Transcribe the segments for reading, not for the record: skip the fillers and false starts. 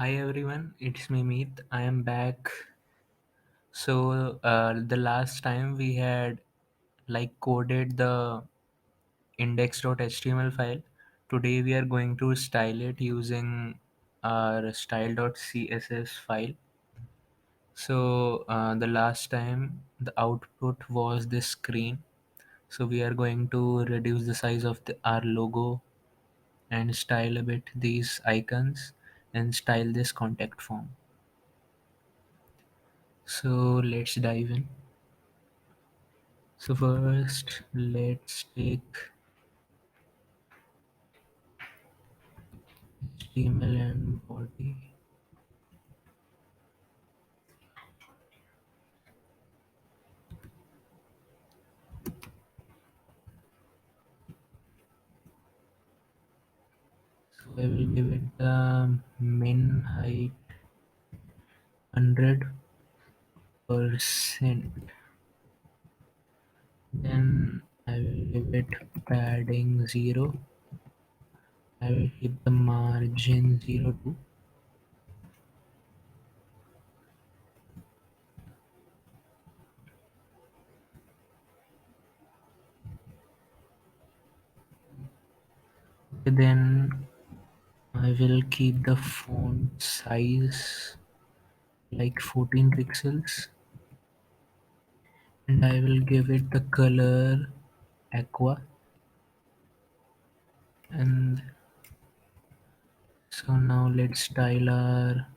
Hi everyone, it's me Meet. I am back. The last time we had coded the index.html file. Today we are going to style it using our style.css file. The last time the output was this screen. So we are going to reduce the size of our logo and style a bit these icons and style this contact form. So let's dive in. So first, let's take HTML and body. So I will give it the min height 100%. Then I will give it padding 0. I will keep the margin 0 too. Then I will keep the font size like 14 pixels and I will give it the color aqua. And so now let's style our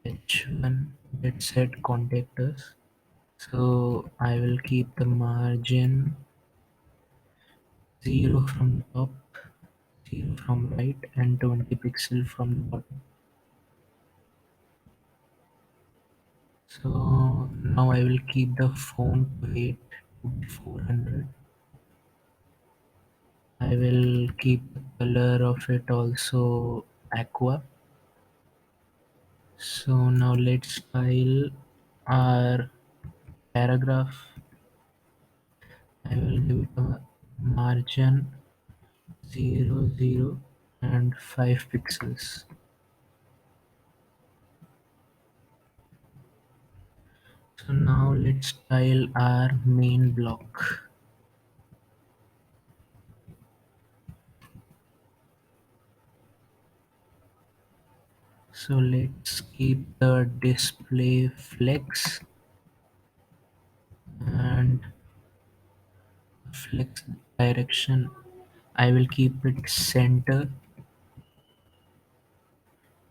H1. Let's set contact us. So I will keep the margin 0 from top, 0 from right, and 20 pixel from the bottom. So now I will keep the font weight to be 400. I will keep the color of it also aqua. So now let's style our paragraph. I will give it a margin 0, 0 and 5 pixels. So now let's style our main block. So let's keep the display flex and flex direction. I will keep it center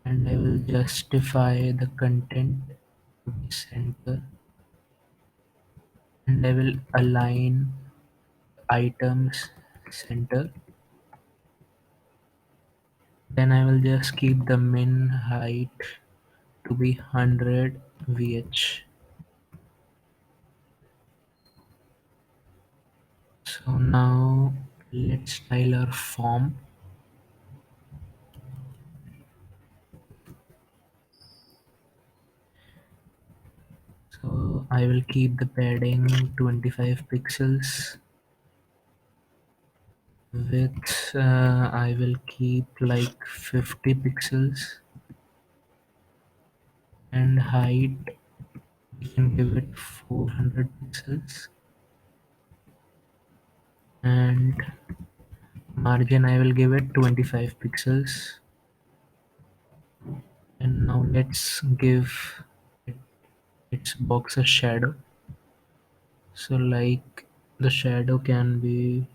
and I will justify the content to be center and I will align items center. Then I will just keep the min height to be 100 VH. So now let's style our form. So I will keep the padding 25 pixels. Width I will keep like 50 pixels and height we can give it 400 pixels and margin I will give it 25 pixels. And now let's give it its box a shadow. So like the shadow can be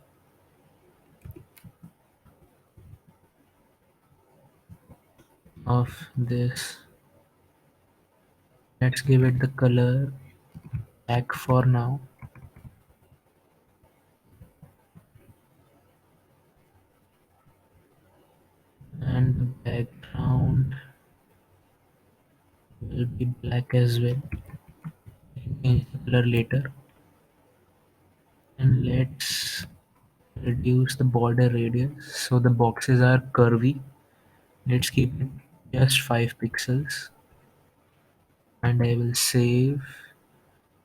of this. Let's give it the color black for now. And the background will be black as well. We can change the color later. And let's reduce the border radius so the boxes are curvy. Let's keep it just 5 pixels and I will save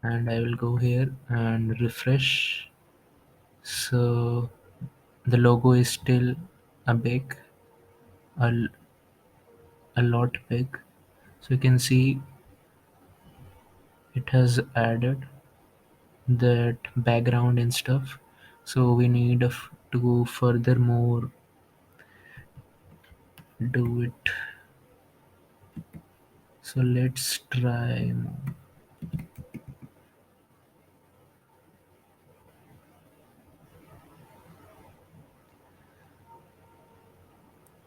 and I will go here and refresh. So the logo is still a big. I'll a lot big. So you can see it has added that background and stuff. So we need to furthermore do it. So let's try more.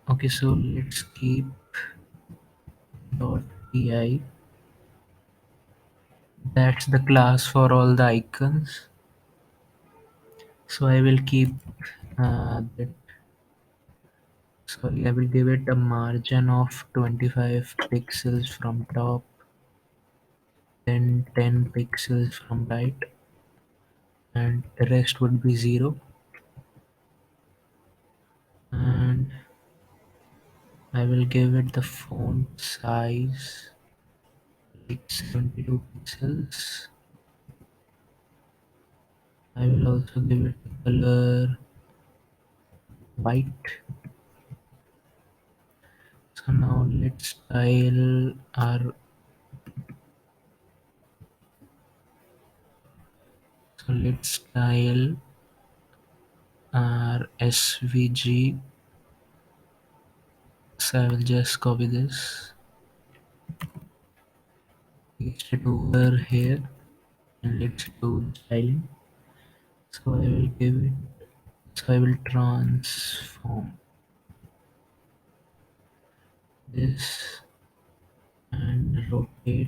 Okay, so let's keep .pi. That's the class for all the icons. So I will keep that. Sorry, I will give it a margin of 25 pixels from top, then 10 pixels from right, and the rest would be 0. And I will give it the font size like 72 pixels. I will also give it the color white. So now let's style our SVG. So I will just copy this, paste it over here, and let's do the styling. So I will give it. So I will transform this and rotate.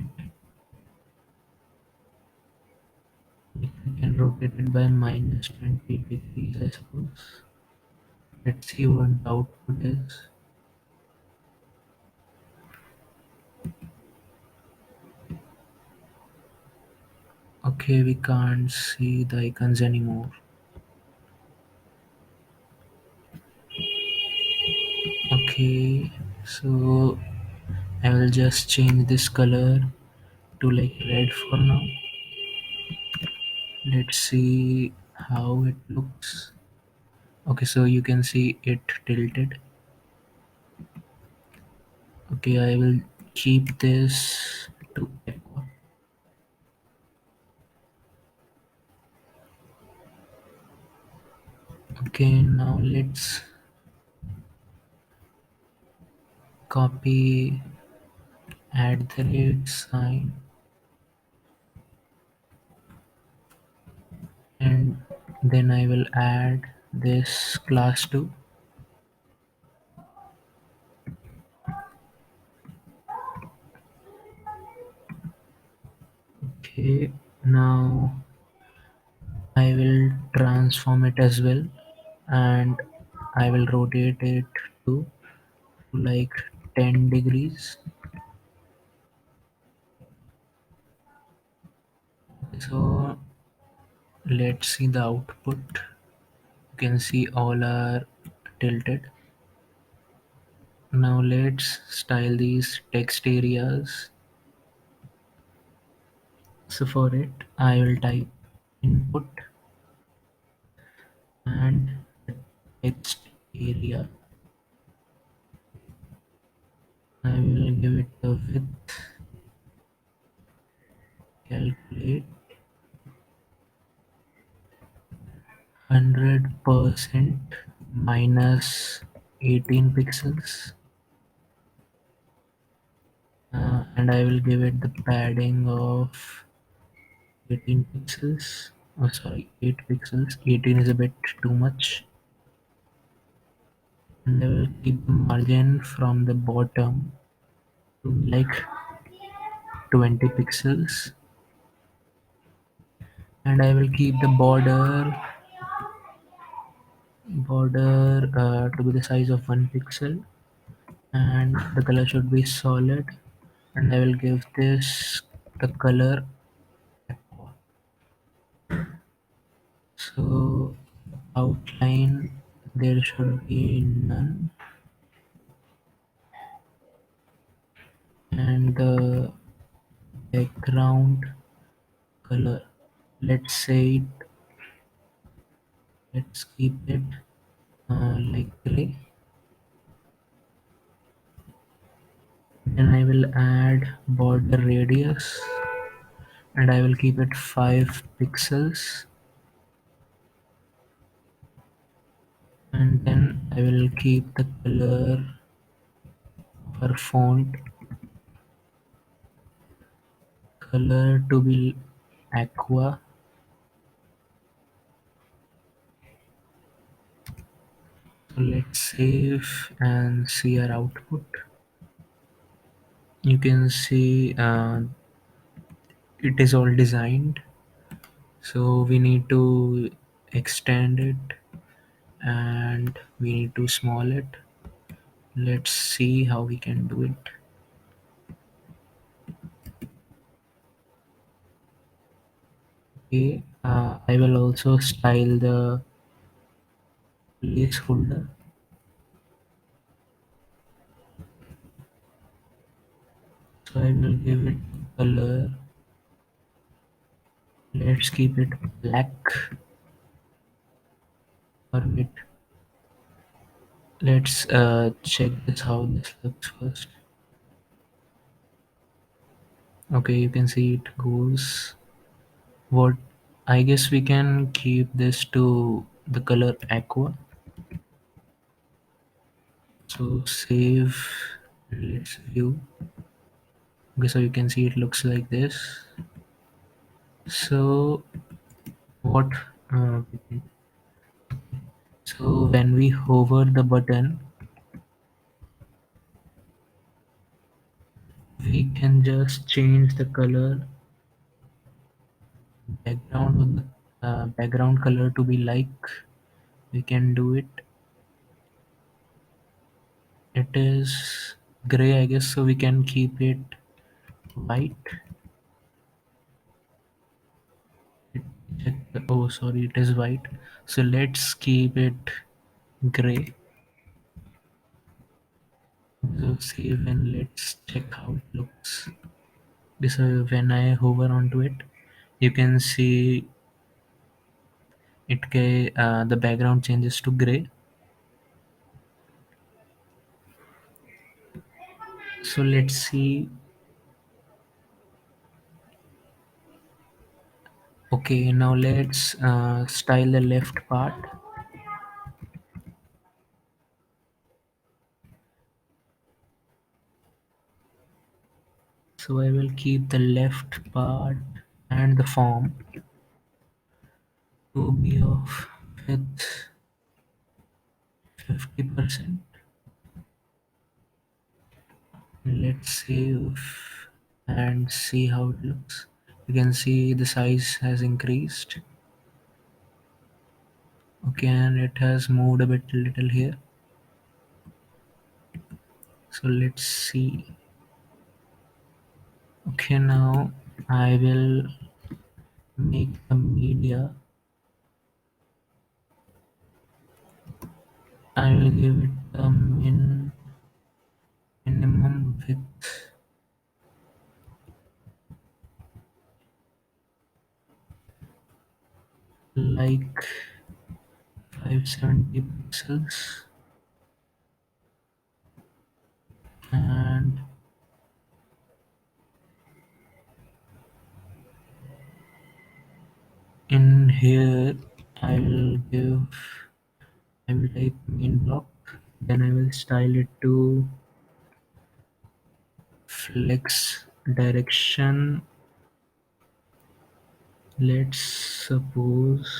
I can rotate it by minus 20 degrees, I suppose. Let's see what the output is. Okay, we can't see the icons anymore. Okay, so I will just change this color to like red for now. Let's see how it looks. Okay, so you can see it tilted. Okay, I will keep this to echo. Okay, now let's copy add the rate sign, and then I will add this class too. Okay, now I will transform it as well, and I will rotate it to like 10 degrees. So let's see the output. You can see all are tilted. Now let's style these text areas. So for it, I will type input and the text area. I will give it a width, calculate 100% minus 18 pixels, and I will give it the padding of 18 pixels. Oh, sorry, 8 pixels. 18 is a bit too much. And I will keep the margin from the bottom to like 20 pixels, and I will keep the border to be the size of 1 pixel, and the color should be solid, and I will give this the color aqua. So outline there should be none, and the background color, let's say let's keep it like gray. Then I will add border radius and I will keep it 5 pixels, and then I will keep the color for font color to be aqua. So let's save and see our output. You can see it is all designed, so we need to extend it and we need to small it. Let's see how we can do it. Okay, I will also style the placeholder. So I will give it color. Let's keep it black. Or wait, let's check this how this looks first. Okay, you can see it goes. What, I guess we can keep this to the color aqua. So save. Let's view. Okay, so you can see it looks like this. So what? Uh, so when we hover the button, we can just change the color background of the background color to be like. We can do it. It is gray, I guess, so we can keep it white. Oh, sorry, it is white. So let's keep it gray. So save and let's check how it looks. So when I hover onto it, you can see the background changes to gray. So let's see. Okay, now let's style the left part. So I will keep the left part and the form to be of with 50%. Let's save and see how it looks. You can see the size has increased. Okay, and it has moved a bit little here. So let's see. Okay, now I will make the media. I will give it a minimum width like 570 pixels, and in here I will give I will type main block, then I will style it to flex direction. Let's suppose,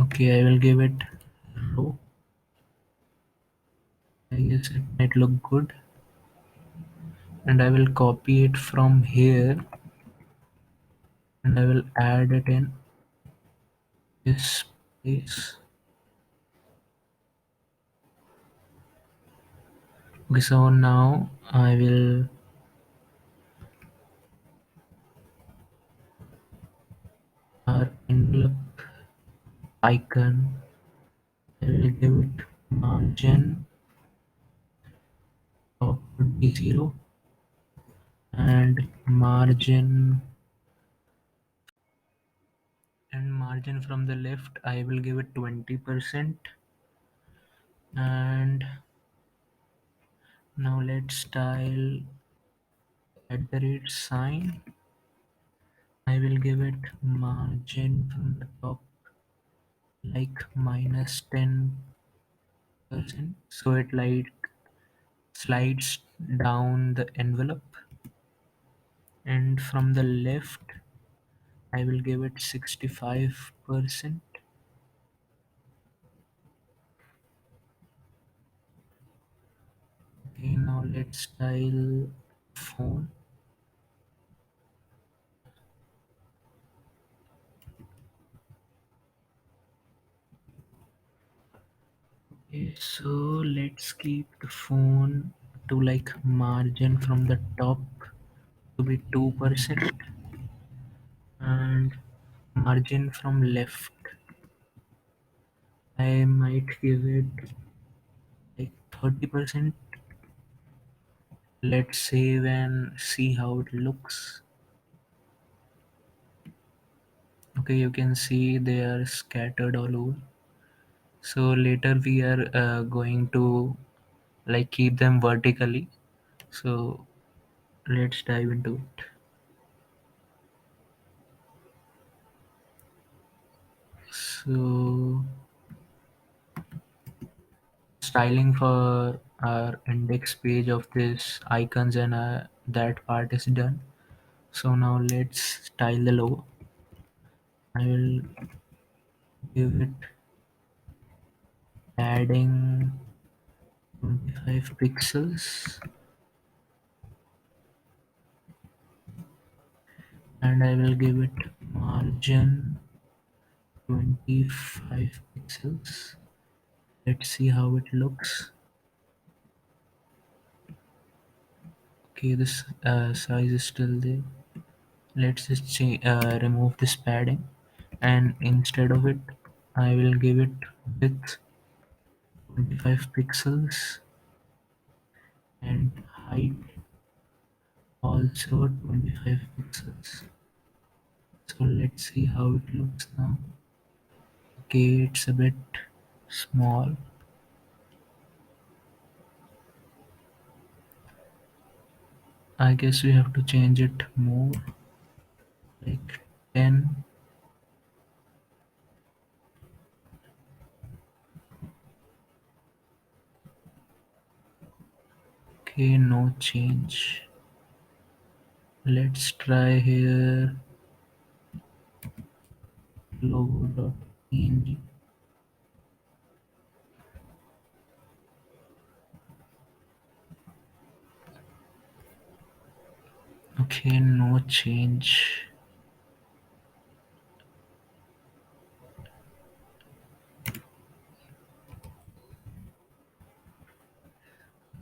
okay, I will give it row. I guess it might look good, and I will copy it from here and I will add it in this place. Okay, so now I will our envelope icon. I will give it margin of 0 and margin margin from the left, I will give it 20%. And now let's style at the rate sign. I will give it margin from the top like -10%, so it like slides down the envelope. And from the left, I will give it 65%. Okay, now let's style phone. Okay, so let's keep the phone to like margin from the top to be 2%, and margin from left I might give it like 30%. Let's save and see how it looks. Okay, you can see they are scattered all over. So later we are going to like keep them vertically. So let's dive into it. So styling for our index page of this icons and that part is done. So now let's style the logo. I will give it adding 25 pixels, and I will give it margin 25 pixels. Let's see how it looks. Okay, this size is still there. Let's just remove this padding, and instead of it I will give it width 25 pixels and height also 25 pixels. So let's see how it looks now. Okay, it's a bit small. I guess we have to change it more, like 10. Okay, no change. Let's try here logo.png. Okay, no change.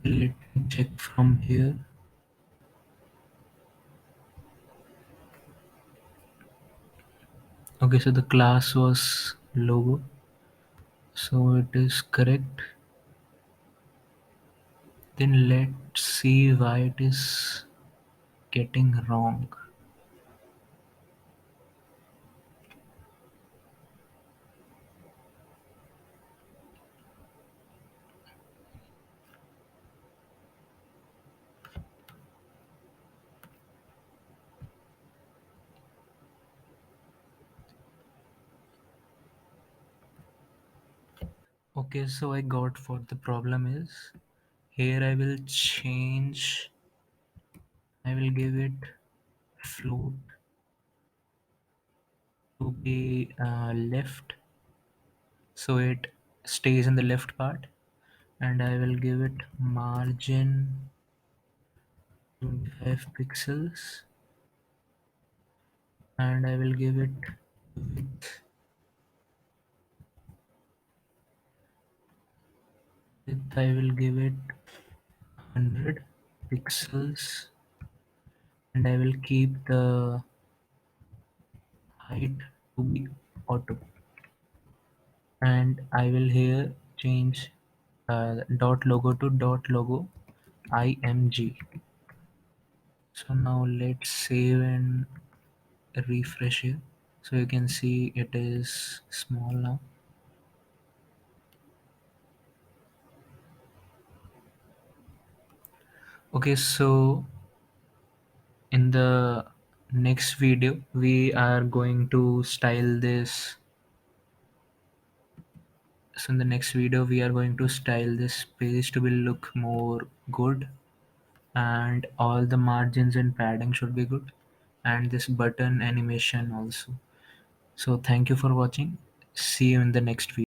Let me check from here. Okay, so the class was logo, so it is correct. Then let's see why it is getting wrong. Okay, so I got what the problem is. Here I will change, I will give it float to be left, so it stays in the left part, and I will give it margin 25 pixels, and I will give it width, I will give it 100 pixels, and I will keep the height to be auto, and I will here change dot logo to dot logo img. So now let's save and refresh here. So you can see it is small now. Okay, so in the next video we are going to style this. So in the next video we are going to style this page to be look more good, and all the margins and padding should be good, and this button animation also. So thank you for watching. See you in the next video.